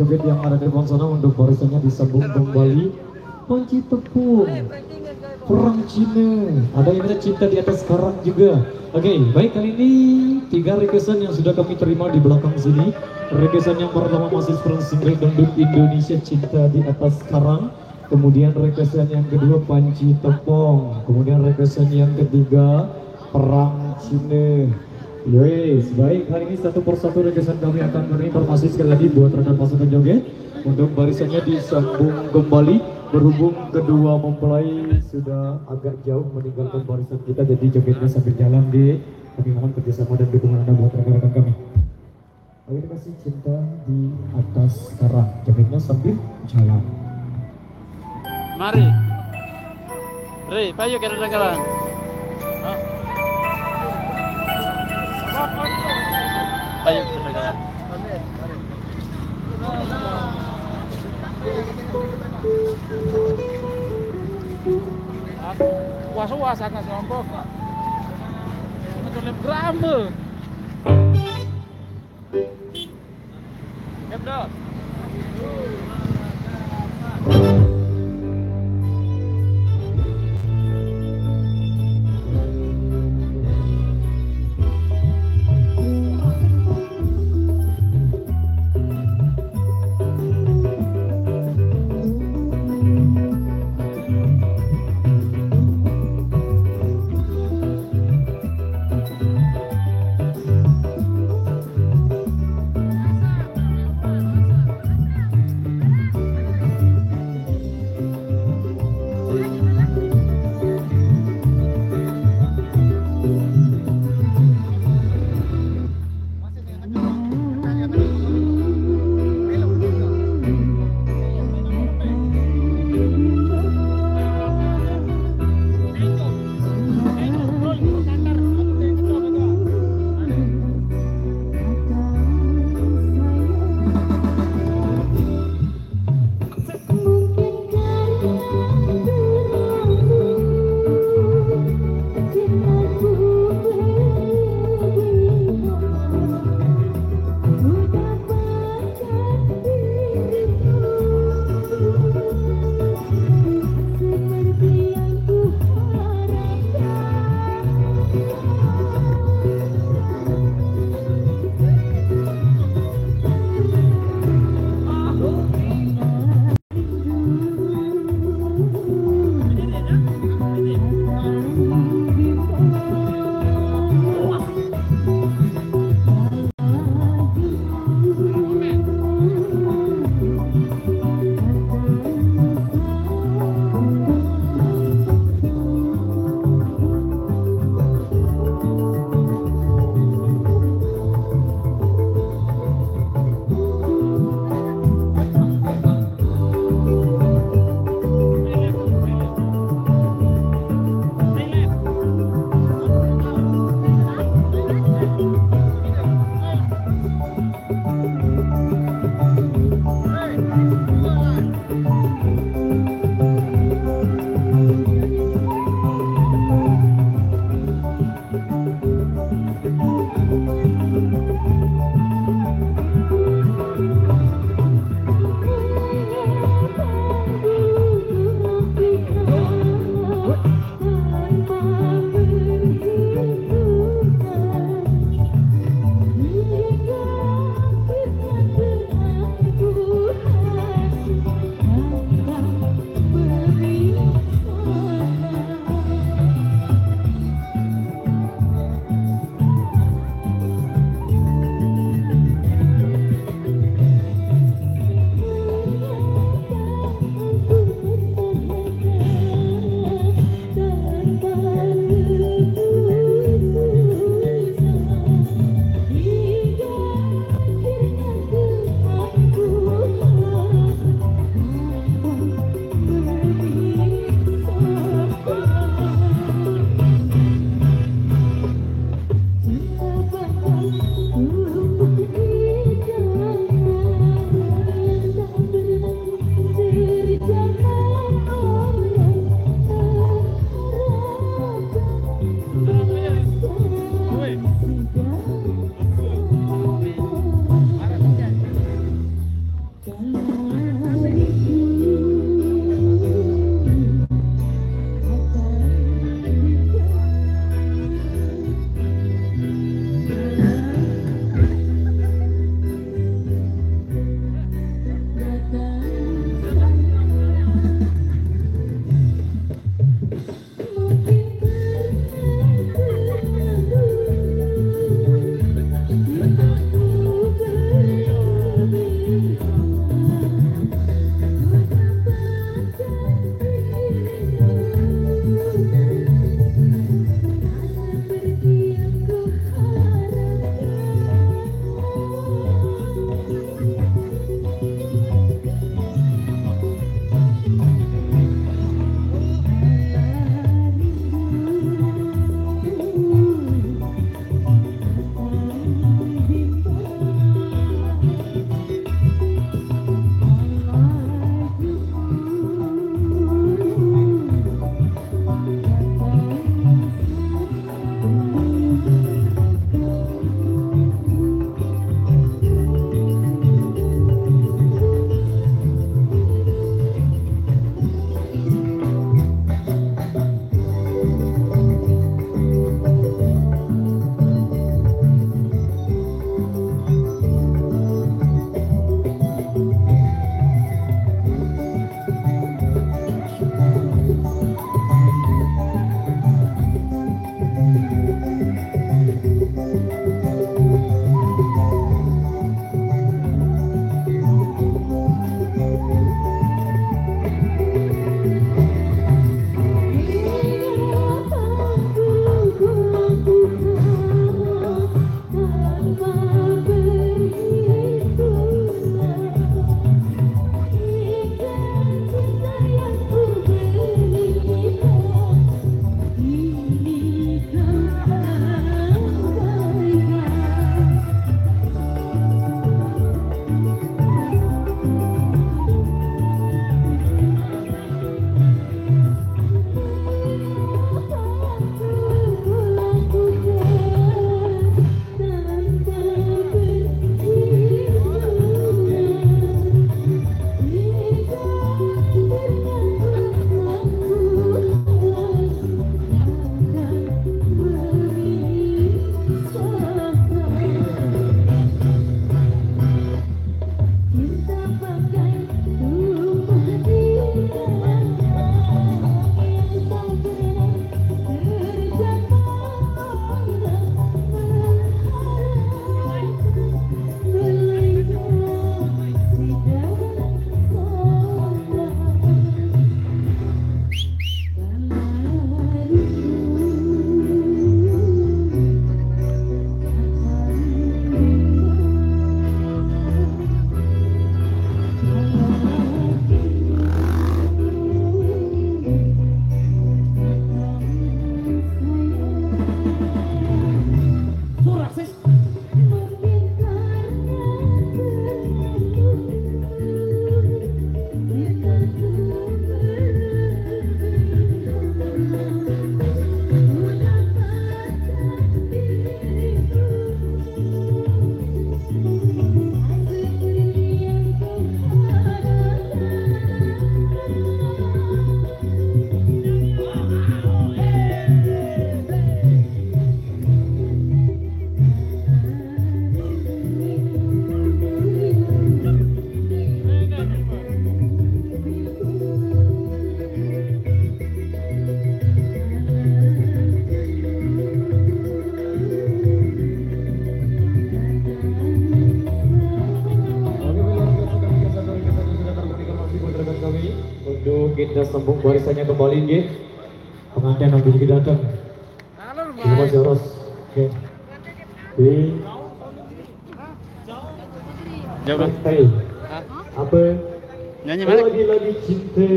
joget yang ada di depan sana untuk barisannya disambung kembali. Panci tepung, perang Cina, ada yang minta cinta di atas karang juga. Oke, baik kali ini 3 requestan yang sudah kami terima di belakang sini. Requestan yang pertama masih single dangdut Indonesia Cinta di Atas Karang. Kemudian requestan yang kedua Panci Tepung. Kemudian requestan yang ketiga Perang Cina. Yes, baik, hari ini satu persatu requestan kami akan beri informasi sekali lagi buat rekan pasukan joget untuk barisannya disambung kembali. Berhubung kedua mempelai sudah agak jauh meninggalkan barisan kita, jadi jogetnya sambil jalan di. Kami mohon kerjasama dan dukungan Anda buat rekan-rekan kami. Oke, terima kasih. Cinta di Atas Karang, jogetnya sambil jalan. Mari. Re, payo ke regalan. Payo ke regalan. Was-was akan sombong. Macam drama. Yep, dah. Rindu kita sambung barisannya kembali nggih. Pengantin lagi juga datang. Terima kasih Ros. Oke. Jauh dong. Hey. Hah? Apa? Nyanyi balik. Lagi cinta.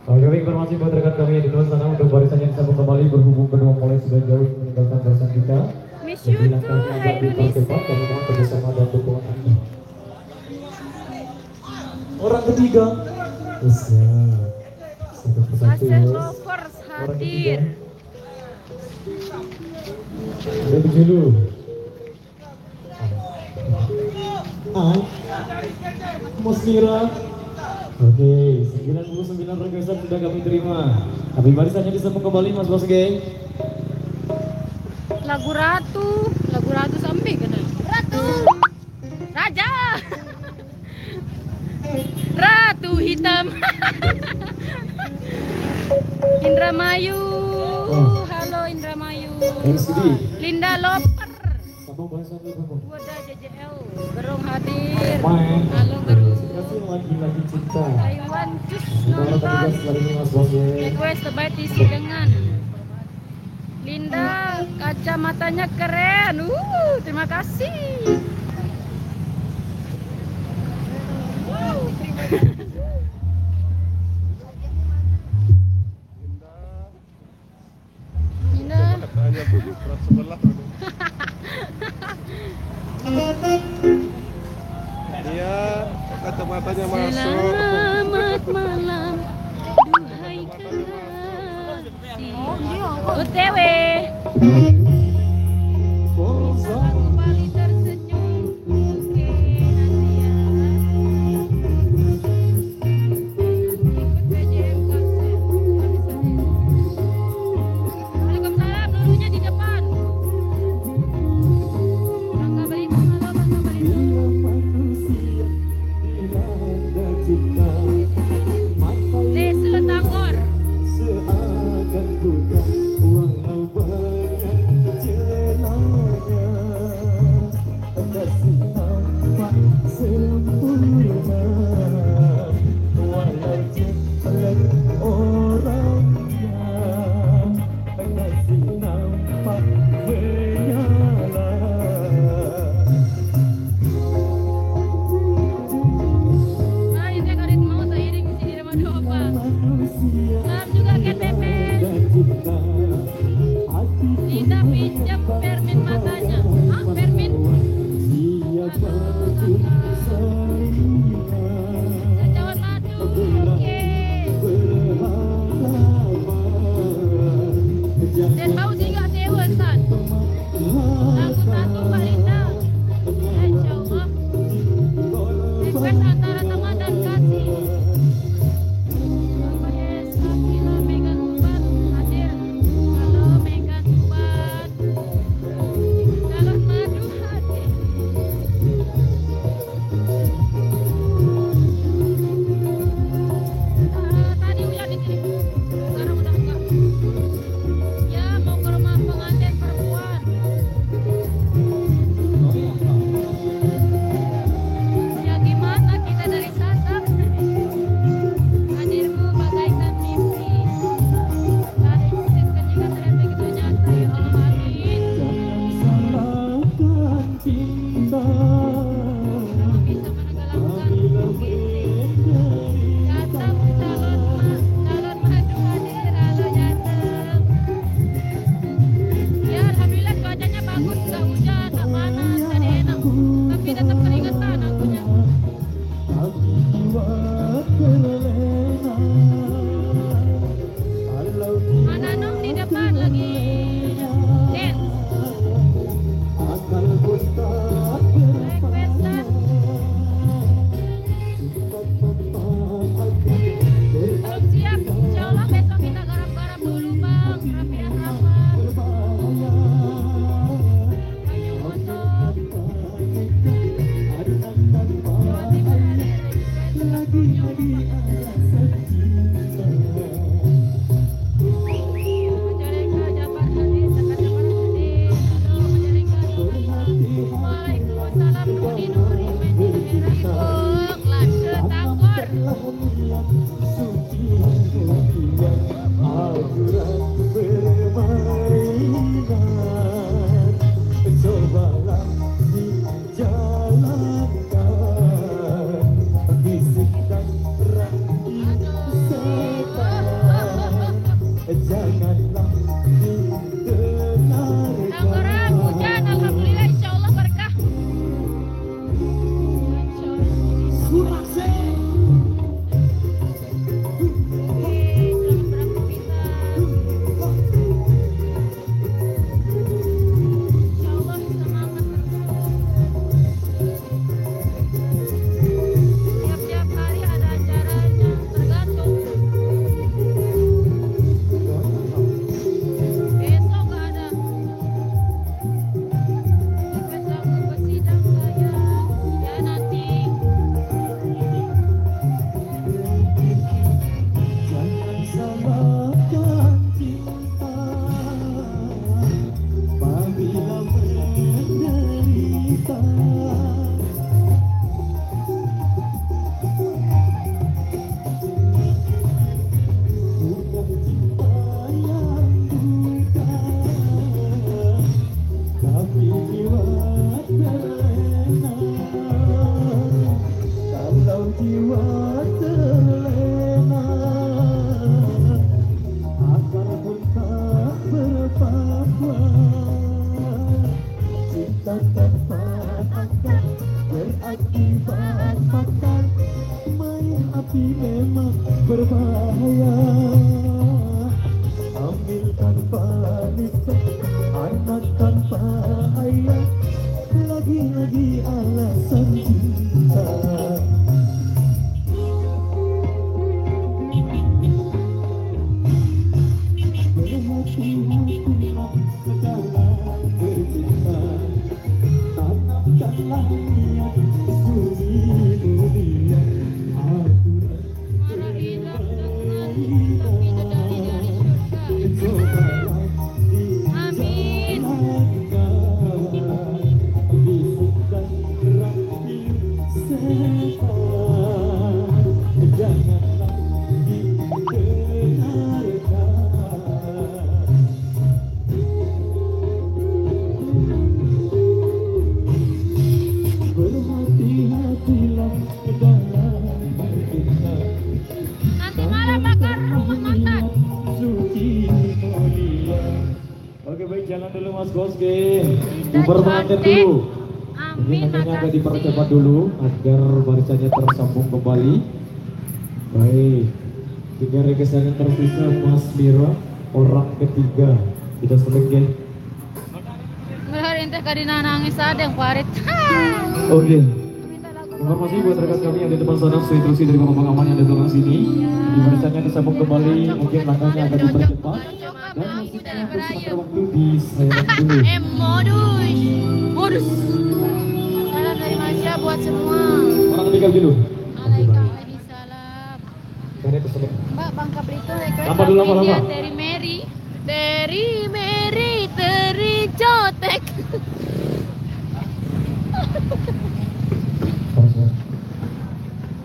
Oke, informasi buat rekan kami di luar sana untuk barisan yang disambung kembali berhubung kedua mulai sudah jauh meninggalkan barisan kita. Miss you too, hai Indonesia. Kami mohon kerjasama dan dukungan Anda. Orang ketiga. Bisa. Satu persatu Asset ya. lovers Orang ketiga. hadir. Ada dulu. Mas Mira. Oke, 99 requestan sudah kami terima. Tapi barisannya disambung kembali Mas Bos geng. Lagu Ratu sampai kena. Ratu, Raja, Ratu Hitam. Indramayu, halo Indramayu. RCD. Linda Loper, Sambung barisan dulu. Wadah JJL, Gerung hadir. Main. Halo Gerung. Kasih lagi cinta. Taiwan Cus Kita nonton. lagi ini Mas Bos geng. Request terbaik isi dengan Linda, kacamatanya keren. Terima kasih. Linda. Iya, kacamatanya masuk. Selamat malam, duhai kekasih. OTW. Aku Bali tersenyum. Oke, nanti ya. Ikut BJM konser. Waalaikumsalam, nurunya di depan. Bangga Belitung, halo Bangga Belitung. Desa Tangor. Mari saya kadit mau seiring di rumah doa. Salam juga KTP. Tidak pinjam permin matanya. Ah, permin. Jawan madu. Oke. Dan mau juga dewa San. Lagu satu Mbak Linda. Insya Allah. Request antara teman dan kasih. Bapak Yes, Akila Megan Tuban hadir. Halo Megan Tuban. Jalan madu hadir. Tadi hujan di sini. Sekarang udah enggak. Ya mau ke rumah pengantin perempuan. Ya gimana kita dari Sasak. Hadirmu bagaikan mimpi. Tak ada yang kan juga terlihat begitu nyata. Ya Allah amin. Kalau bisa menenggelamkan mimpi. Jatah calon madu hadir. Halo Jatah. Ya alhamdulillah cuacanya bagus, nggak hujan, nggak panas, jadi enak. Tapi tetap keringetan akunya. Mana Nong di depan lagi dance. Requestan. Belum siap, insya Allah besok kita garap-garap dulu bang, rapian-rapat. Kayu motor. Jawa Timur hadir, request kunjung. Majalengka Jabar hadir, Tekan Jabar hadir. Halo Majalengka. Waalaikumsalam Nuri Nuri Menjadi Merah Ibu. Live Tangkor. Tangerang hujan, alhamdulillah, insya Allah berkah. Insya Allah. Oke, selamat beraktivitas. Insya Allah semangat terus. Tiap-tiap hari ada acaranya, tergantung. Besok nggak ada. Besok ke sidang saya. Ya nanti. Jangan salahkan cinta apabila menderita. Bukan cinta yang buta, tapi jiwa terlena. Kalau jiwa terlena, akal pun tak berpapa. Cinta tanpa akal berakibat fatal. Main api memang berbahaya. Ambil tanpa nifas, anak tanpa ayah. Lagi-lagi alasan cinta. Berhati-hatilah dalam bercinta. Tanamkanlah niat suri dunia. Aturan Orang hidup dengan tapi dari surga. Amin. Janganlah dibenarkan. Berhati-hatilah dalam bercinta. Nanti malam bakar rumah makan. Suci mulia. Oke baik, jalan dulu Mas Boske. Bubar pengantin cantik. dulu. Amin, Ini agak makasih. dipercepat dulu agar barisannya tersambung kembali. Baik, 3 rekesan yang tersisa Mas Mira, orang ketiga. Kita selesai. Berhari ente kadina nangis ada yang parit. Oke. Minta lagu. Informasi buat rekan kami yang di depan sana, sesuai instruksi dari Bapak Pengaman yang ada di belakang sini. Di barisannya disambung kembali, mungkin langkahnya akan dipercepat. Dan musiknya untuk sementara waktu disayangkan dulu. Modus. Modus. Salam dari Masya buat semua. Orang ketiga dulu. Waalaikumsalam. Karena itu selesai. Mbak Bangka Belitung request Lama dulu, lama. lagunya Terry Mary. Terry Mary tericotek.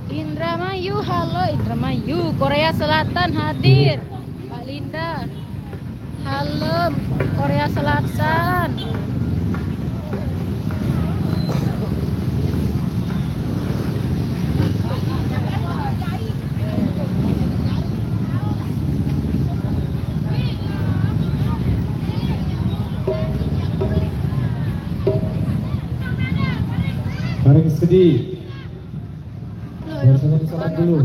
Indramayu, halo Indramayu, Korea Selatan hadir. Pak Linda. Halo Korea Selatan. Bareng sedih. Biasanya disalat dulu.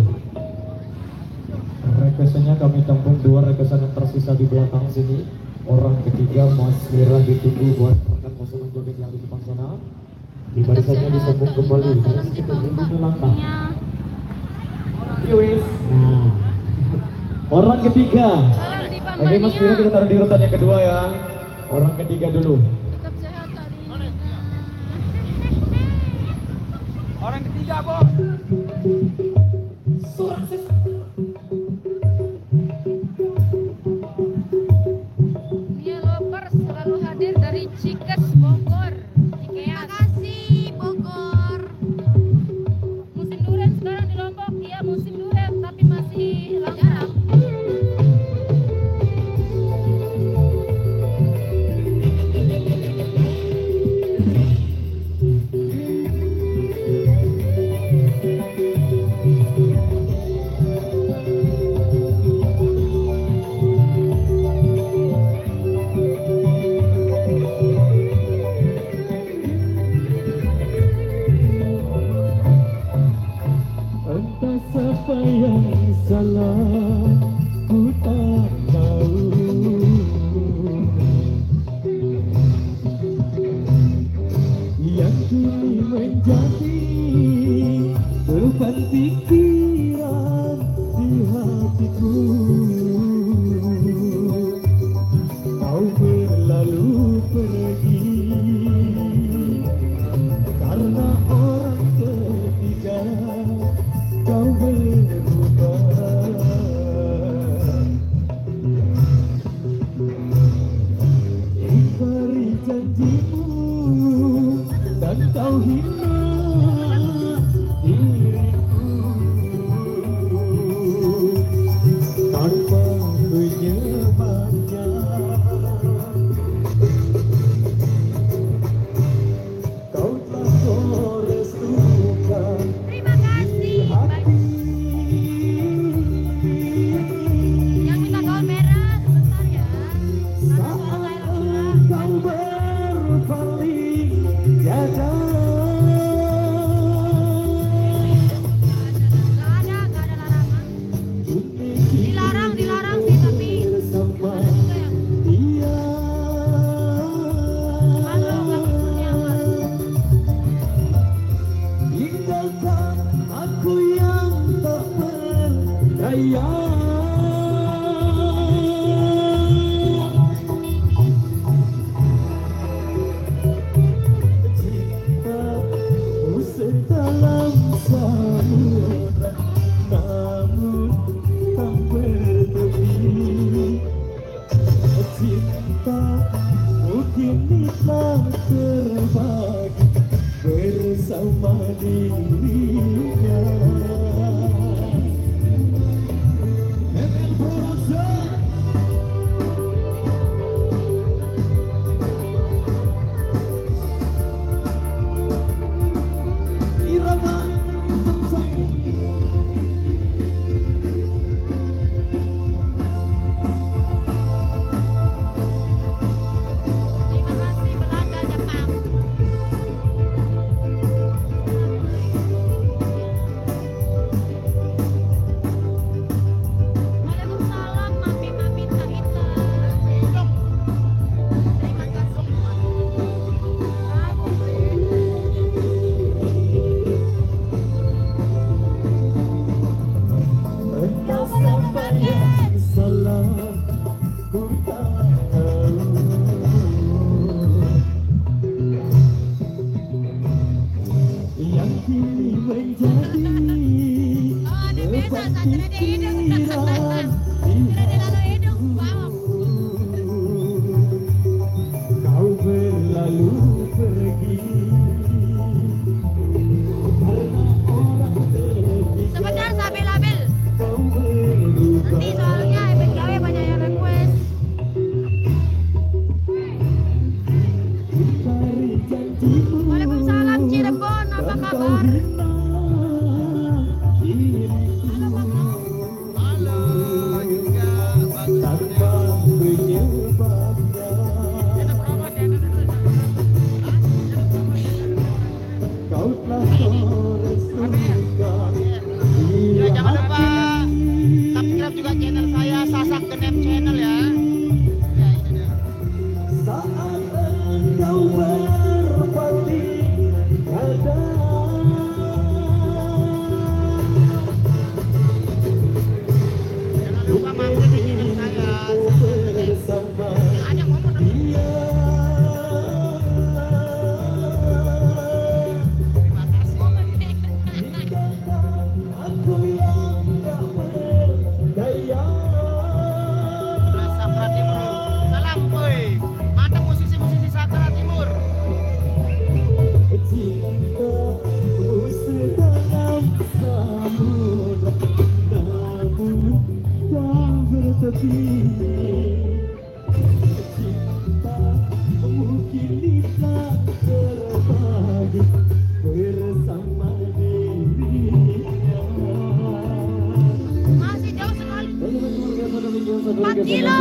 Requestannya kami tampung 2 requestan yang tersisa di belakang sini. Orang ketiga Mas Mira ditunggu buat rekan pasukan joget yang di depan sana. Di barisannya disambung kembali. Terus kita berdua langkah. Yowis. Nah, orang ketiga. Salam di Oke Mas Mira, kita taruh di urutan yang kedua ya. Orang ketiga dulu. Tetap sehat hari ini. Orang ketiga, Bos. Nia Lovers selalu hadir dari Cikes Bogor. Cikeas. Makasih Bogor. Musim durian sekarang di Lombok. Iya musim Entah siapa yang salah, ku tak tahu. Yang kini menjadi beban pikiran di hatiku. Kau berlalu pergi karena orang ketiga. Kau berubah, ingkari janjimu dan kau hina diriku tanpa penyebabnya. Kau telah merestukan Terima kasih. Yang minta gaun merah sebentar ya. saat engkau berpaling tiada. Gak ada larangan. Dilarang sih tapi Bersama ada juga yang dia. kalau nggak nyaman. Tinggalkan aku yang tak berdaya. Cintamu sedalam samudra, namun tak bertepi. Cintamu kini telah terbagi bersama dirinya. ML Production. Irama Samsung. Terima kasih Belanda Jepang. Waalaikumsalam mami Tahita. Terima kasih. Entah siapa yang salah, ku tak tahu. Yang kini menjadi Oh, ada biasa beban saja ada hidung. pikiran di Ada lalu hidung. Wow. kau berlalu pergi karena orang ketiga. Sebentar sambil-sambil. Kau berubah, Nanti soalnya efek gawe banyak yang request. ingkari janjimu Waalaikumsalam Cirebon, apa dan kau kabar? hina diriku Halo juga tanpa penyebabnya. Kau telah merestukan di Jangan lupa hati. subscribe juga channel saya Sasak Genep Channel ya. Ya ini dia. Saat engkau berpaling tiada. Jangan lupa mampir di channel saya. Bersama Ada ngomong dong. dia. Terima kasih. Tinggalkan aku yang tak berdaya. Sakra Timur. Salam boy. Mantap musisi-musisi Sakra Timur. Cintamu sedalam samudra, namun tak bertepi. Cintamu kini telah terbagi bersama dirinya. Masih jauh sekali. 4 kilo.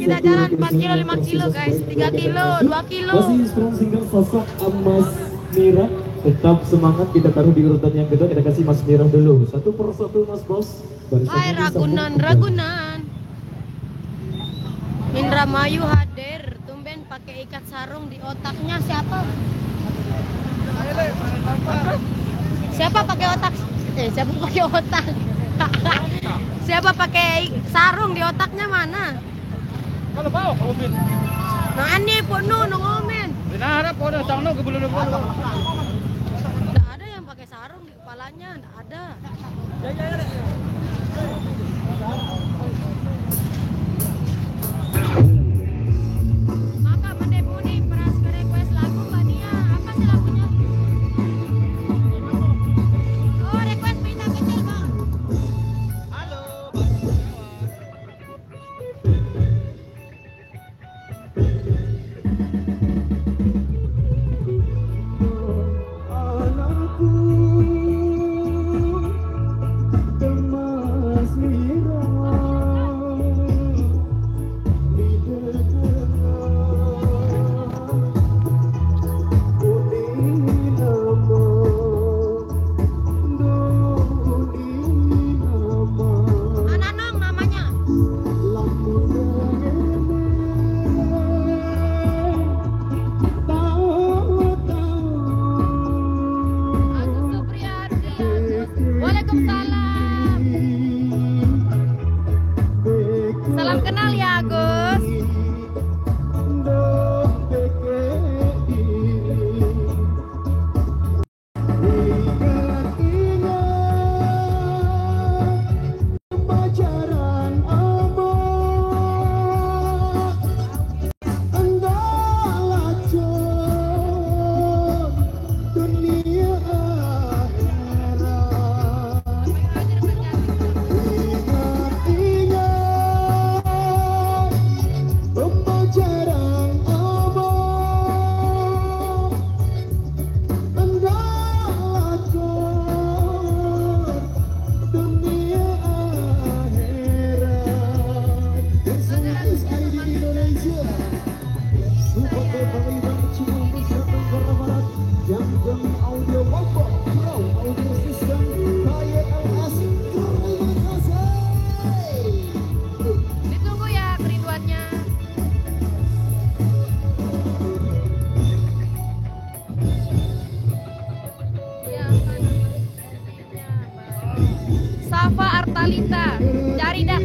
Kita jalan 4 kilo, 5 kilo guys, 3 kilo, 2 kilo. Masih strong single sosok emas Mira Tetap semangat, kita taruh di urutan yang kedua, kita kasih Mas Mirah dulu. Satu persatu Mas Bos. Hai Ragunan, Ragunan. Indramayu hadir, tumben pakai ikat sarung di otaknya siapa? Siapa pakai otak? Siapa pakai otak? Siapa pakai sarung di otaknya mana? Kalau bau, komen. Nah ini puno nongomen. Benar apa dah tang no ke belum dulu. Nggak ada yang pakai sarung di kepalanya, nggak ada. Maka mendepuni peras request lagu Mbak Nia. Apa sih lagunya? Oh request pindah kecil bang. Halo. Mana nong namanya? Agus Supriyadi. Waalaikumsalam. Salam kenal ya Agus. Ditunggu ya kerinduannya. Ya, kan. Safa Artalita, cari dah.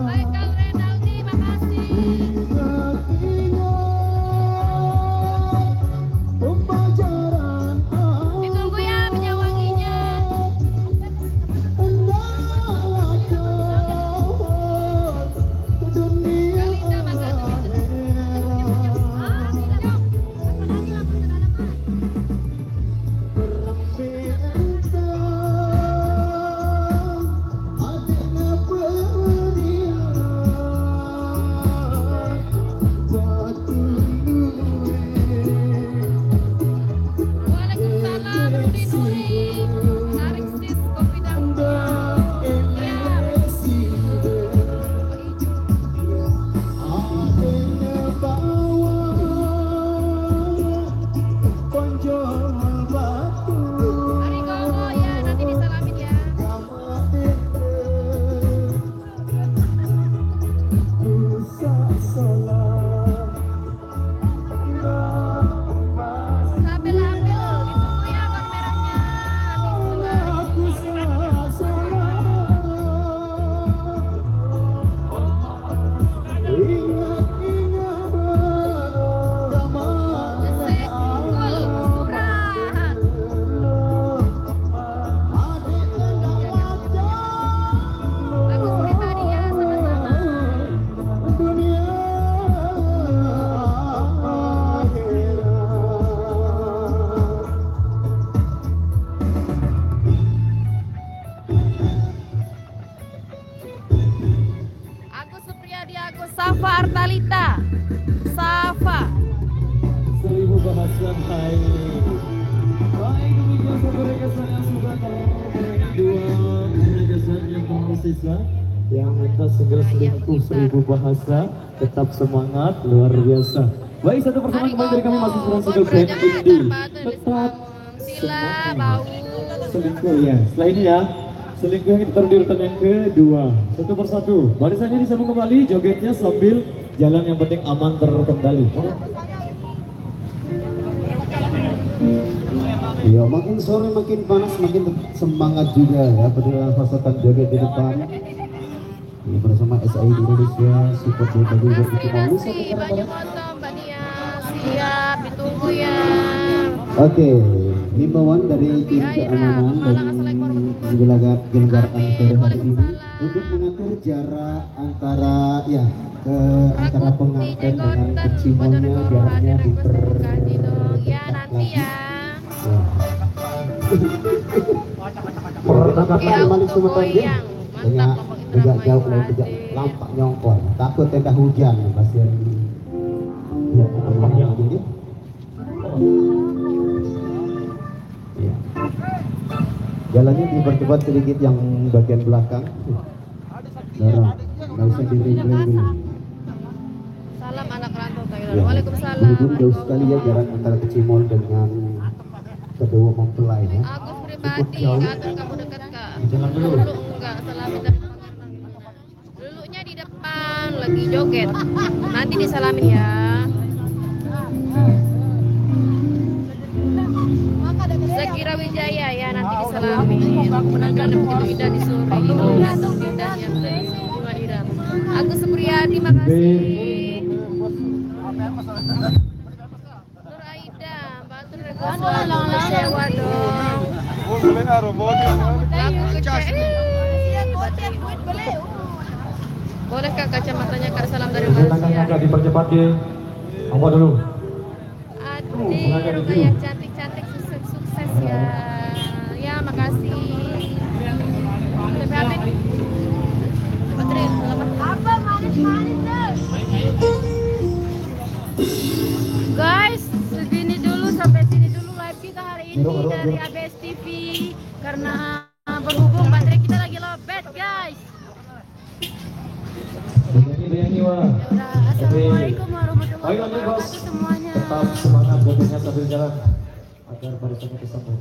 Michael Renaldi, makasih. Ditunggu ya minyak wanginya. Galinda Magadu. Ah, tidak dong. Apa lagi lagu sudah ada, Pak? Waalaikumsalam Budi Nuri. Tarik sis kopi dahulu. Ya. Hari Gomo ya nanti disalamin ya. Sambil ambil ditunggu ya bang merahnya. Desek, unggul, murah. Bagus seperti tadi ya sama-sama. Agus Supriyadi, Agus Safa Artalita. Safa. Seribu bahasa hai. mahasiswa yang minta single selingkuh 1000 bahasa, tetap semangat, luar biasa. Baik, satu pertemuan kembali dari kami masih sedang single band indie. Tetap Sila bau. selingkuh ya. Setelah ini ya, selingkuh yang ditaruh di urutan yang kedua. Satu persatu, barisannya disambung kembali, jogetnya sambil jalan, yang penting aman terkendali. Ya, makin sore makin panas, makin semangat juga ya pada pasukan joget di depan. Ini bersama SI Indonesia, support dari bagi buat kita Terima Nusa kasih Tenggara banyak Barat. foto Mbak Nia. Siap, ditunggu ya. Oke, himbauan dari tim Ya, Ira. keamanan dan Assalamualaikum penyelenggaraan Amin. sore hari ini Waalaikumsalam. untuk mengatur jarak antara ya ke antara pengantin dengan Jegotan, kecimolnya jaraknya kasih dong. Ya, nanti ya. Ya. Pertama-tama Ya, Malik Sumatera goyang. banyak Mantap, Bapak juga Indra jauh Mayu lalu tidak Raden. lampak nyongkol takut tenda hujan pasti ya apa yang jadi ya. Jalannya dipercepat sedikit yang bagian belakang dorong nggak usah diri-diri Salam anak rantau Thailand. ya. Waalaikumsalam. Berhubung jauh sekali ya jarak antara Kecimol dengan kedua mempelai ya. Aku pribadi, kantor kamu dekat kak. Jalan dulu. Dulu enggak, salamin dari belakang. Dulunya di depan, lagi joget. Nanti disalamin ya. Zakira Wijaya ya, nanti disalamin. Penampilan begitu indah di sore ini. Datang indah yang dari Jiwa Ira. Agus Supriyadi, makasih. Nur Aida, bantu rekomendasi sewa dong. Boleh kak kacamatanya kak, salam dari Tangannya Malaysia. agak dipercepat ya. Apa dulu? Adi Rukayah cantik-cantik, sukses ya. Ya makasih. Sampai habis. Baterai apa manis-manis guys, segini dulu, sampai sini dulu live kita hari ini dari ABS TV karena berhubung baterai kita lagi lowbat guys. Bayani wah. Udah, assalamualaikum warahmatullahi Ayo lanjut bos. wabarakatuh semuanya. Tetap semangat jogetnya sambil jalan agar barisannya disambung.